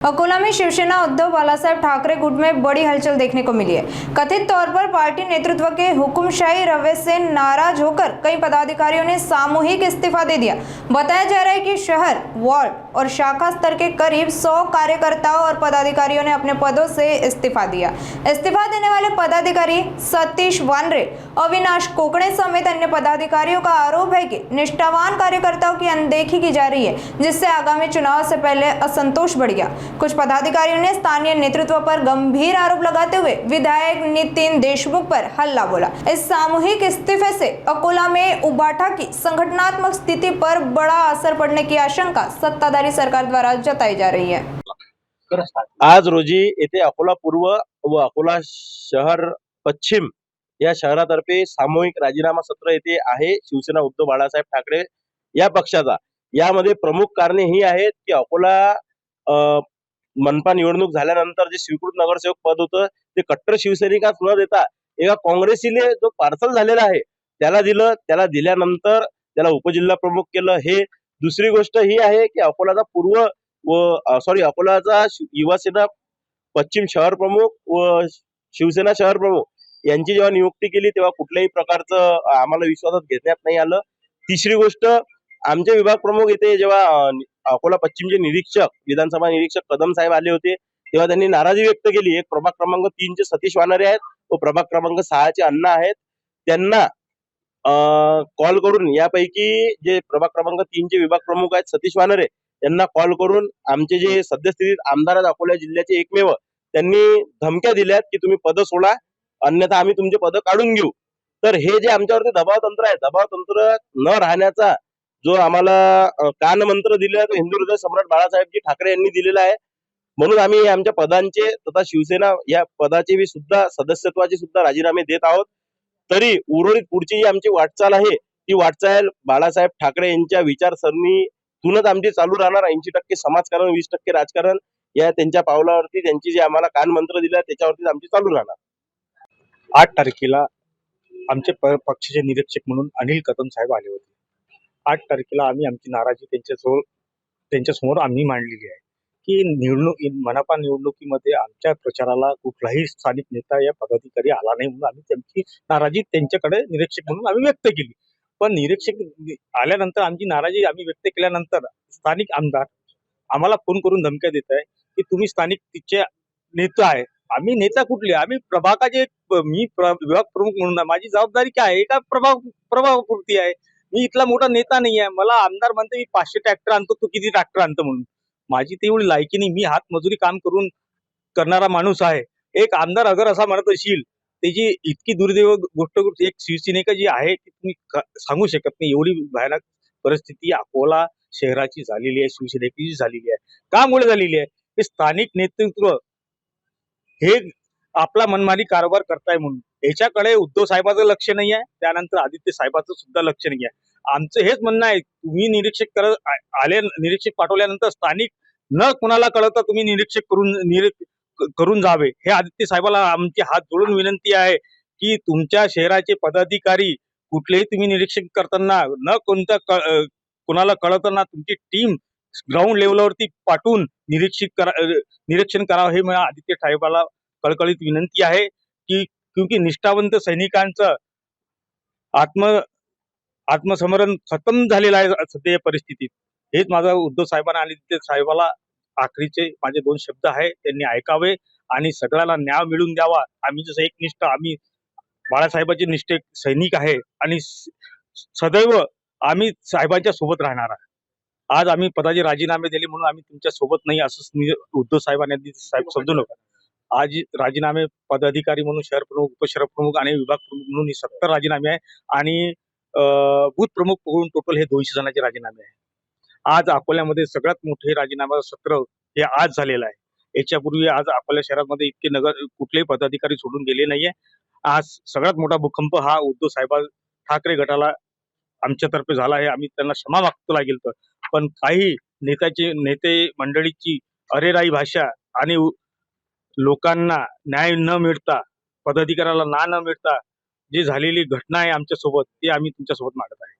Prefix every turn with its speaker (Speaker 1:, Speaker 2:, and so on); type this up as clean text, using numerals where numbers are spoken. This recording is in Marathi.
Speaker 1: अकोला में शिवसेना उद्धव बालासाहेब ठाकरे गुट में बड़ी हलचल देखने को मिली है। कथित तौर पर पार्टी नेतृत्व के हुकुमशाही रवैये से नाराज होकर कई पदाधिकारियों ने सामूहिक इस्तीफा दे दिया। बताया जा रहा है कि शहर, वार्ड और शाखा स्तर के करीब 100 कार्यकर्ताओं और पदाधिकारियों ने अपने पदों से इस्तीफा दिया। इस्तीफा देने वाले पदाधिकारी सतीश वानरे, अविनाश कोकणे समेत अन्य पदाधिकारियों का आरोप है कि निष्ठावान कार्यकर्ताओं की अनदेखी की जा रही है, जिससे आगामी चुनाव से पहले असंतोष बढ़ गया। कुछ पदाधिकारियों ने स्थानीय नेतृत्व पर गंभीर आरोप लगाते हुए विधायक नितिन देशमुख पर हल्ला बोला। इस सामूहिक इस्तीफे से अकोला में उबाटा की संगठनात्मक स्थिति पर बड़ा असर पड़ने की आशंका सत्ताधारी सरकार द्वारा जताई जा रही है।
Speaker 2: आज रोजी येथे अकोला पूर्व व अकोला शहर पश्चिम या शहरातर्फे सामूहिक राजीनामा सत्र येथे आहे। शिवसेना उद्धव बाळासाहेब ठाकरे या पक्षाचा यामध्ये प्रमुख कारणे ही आहेत की अकोला मनपा निवडणूक झाल्यानंतर जे स्वीकृत नगरसेवक पद होतं ते कट्टर शिवसैनिकास न देता एका काँग्रेसीने जो पार्सल झालेला आहे त्याला दिलं। त्याला दिल्यानंतर त्याला उपजिल्हा प्रमुख केलं। हे दुसरी गोष्ट ही आहे की अकोलाचा पूर्व व अकोलाचा युवासेना पश्चिम शहर प्रमुख व शिवसेना शहर प्रमुख यांची जेव्हा नियुक्ती केली तेव्हा कुठल्याही प्रकारचं आम्हाला विश्वासात घेण्यात नाही आलं। तिसरी गोष्ट, आमचे विभाग प्रमुख येथे जेव्हा अकोला पश्चिमचे निरीक्षक विधानसभा निरीक्षक कदम साहेब आले होते तेव्हा त्यांनी नाराजी व्यक्त केली। एक प्रभाग क्रमांक 3 चे सतीश वानरे आहेत व प्रभाग क्रमांक 6 चे अण्णा आहेत, त्यांना कॉल करून यापैकी जे प्रभाग क्रमांक 3 चे विभाग प्रमुख आहेत सतीश वानरे यांना कॉल करून आमचे जे सद्यस्थितीत आमदार आहेत अकोला जिल्ह्याचे एकमेव, त्यांनी धमक्या दिल्यात की तुम्ही पद सोडा, अन्यथा आम्ही तुमचे पद काढून घेऊ। तर हे जे आमच्यावरती दबाव तंत्र आहे, दबाव तंत्र न राहण्याचा जो आम्हाला कान मंत्र दिला तो हिंदू हृदय सम्राट बाळासाहेबजी ठाकरे यांनी दिलेला आहे। म्हणून आम्ही आमच्या पदांचे तथा शिवसेना या पदाचे सुद्धा सदस्यत्वाचे सुद्धा राजीनामे देत आहोत। तरी उर्वरित पुढची जी आमची वाटचाल आहे ती वाटचाल बाळासाहेब ठाकरे यांच्या विचारसरणीतूनच आमची चालू राहणार। 80% समाजकारण, 20% राजकारण या त्यांच्या पावलावरती त्यांची जे आम्हाला कान मंत्र दिला त्याच्यावरतीच आमची चालू राहणार।
Speaker 3: 8 तारखेला आमचे पक्षाचे निरीक्षक म्हणून अनिल कदम साहेब आले होते। 8 तारखेला आम्ही आमची नाराजी त्यांच्यासमोर आम्ही मांडलेली आहे की मनपा निवडणुकीमध्ये आमच्या प्रचाराला कुठलाही स्थानिक नेता या पदाधिकारी आला नाही, म्हणून आम्ही त्यांची नाराजी त्यांच्याकडे निरीक्षक म्हणून आम्ही व्यक्त केली। पण निरीक्षक आल्यानंतर आमची नाराजी आम्ही व्यक्त केल्यानंतर स्थानिक आमदार आम्हाला फोन करून धमक्या देत आहे की तुम्ही स्थानिक तिचे नेता आहे। आम्ही नेता कुठले? आम्ही प्रभागाचे, मी विभाग प्रमुख म्हणून माझी जबाबदारी काय आहे? एका प्रभागापुरती आहे। मी इथला मोठा नेता नाही आहे। मला आमदार म्हणते मी 500 ट्रॅक्टर आणतो, तू किती ट्रॅक्टर आणतो म्हणून। माझी तेवढी लायकी नाही, मी हात मजुरी काम करून करणारा माणूस आहे। एक आमदार अगर असा म्हणत असेल त्याची इतकी दुर्दैव गोष्ट एक शिवसैनिक जी आहे की तुम्ही सांगू शकत नाही। एवढी भयानक परिस्थिती अकोला शहराची झालेली आहे, शिवसैनिकाची झालेली आहे। कामुळे झालेली आहे? हे स्थानिक नेतृत्व हे आपला मनमानी कारभार करताय म्हणून याच्याकडे उद्धव साहेबांचं लक्ष नाही आहे, त्यानंतर आदित्य साहेबांचं सुद्धा लक्ष नाही आहे। आमचं हेच म्हणणं आहे, तुम्ही निरीक्षक पाठवल्यानंतर स्थानिक न कोणाला कळता तुम्ही निरीक्षक करून जावे। हे आदित्य साहेबाला आमची हात जोडून विनंती आहे की तुमच्या शहराचे पदाधिकारी कुठलेही तुम्ही निरीक्षक करताना न कोणाला कळताना तुमची टीम ग्राउंड लेवलवरती पाठवून निरीक्षण करावं। हे मला आदित्य साहेबाला कळकळीत विनंती आहे की क्योंकि निष्ठावंत सैनिकांचं आत्मसमरण खतम झालेलं आहे सध्या परिस्थितीत। हेच माझा उद्धव साहेबांना आणि आदित्य साहेबाला आखरीचे माझे 2 शब्द आहे, त्यांनी ऐकावे आणि सगळ्याला न्याय मिळवून द्यावा। आम्ही जसं एकनिष्ठ, आम्ही बाळासाहेबांचे निष्ठे सैनिक आहे आणि सदैव आम्ही साहेबांच्या सोबत राहणार आहे। आज आम्ही पदाचे राजीनामे दिले म्हणून आम्ही तुमच्या सोबत नाही असं उद्धव साहेबांनी साहेब समजू नका। आज राजीनामे पदाधिकारी म्हणून शहर प्रमुख, उपशहर प्रमुख आणि विभाग प्रमुख म्हणून हे 70 राजीनामे आहे आणि बूथ प्रमुख म्हणून टोटल हे 200 जणांचे राजीनामे आहे। आज अकोल्यामध्ये सगळ्यात मोठे राजीनामा सत्र हे आज झालेलं आहे। याच्यापूर्वी आज अकोला शहरामध्ये इतके कुठलेही पदाधिकारी सोडून गेले नाहीये। आज सगळ्यात मोठा भूकंप हा उद्धव साहेब ठाकरे गटाला आमच्यातर्फे झाला आहे। आम्ही त्यांना क्षमा मागतो लागेल तर, पण काही नेते मंडळीची अरेराई भाषा आणि लोकांना न्याय न मिळता, पदाधिकाऱ्याला न मिळता जी झालेली घटना आहे आमच्यासोबत, ती आम्ही तुमच्यासोबत मांडत आहे।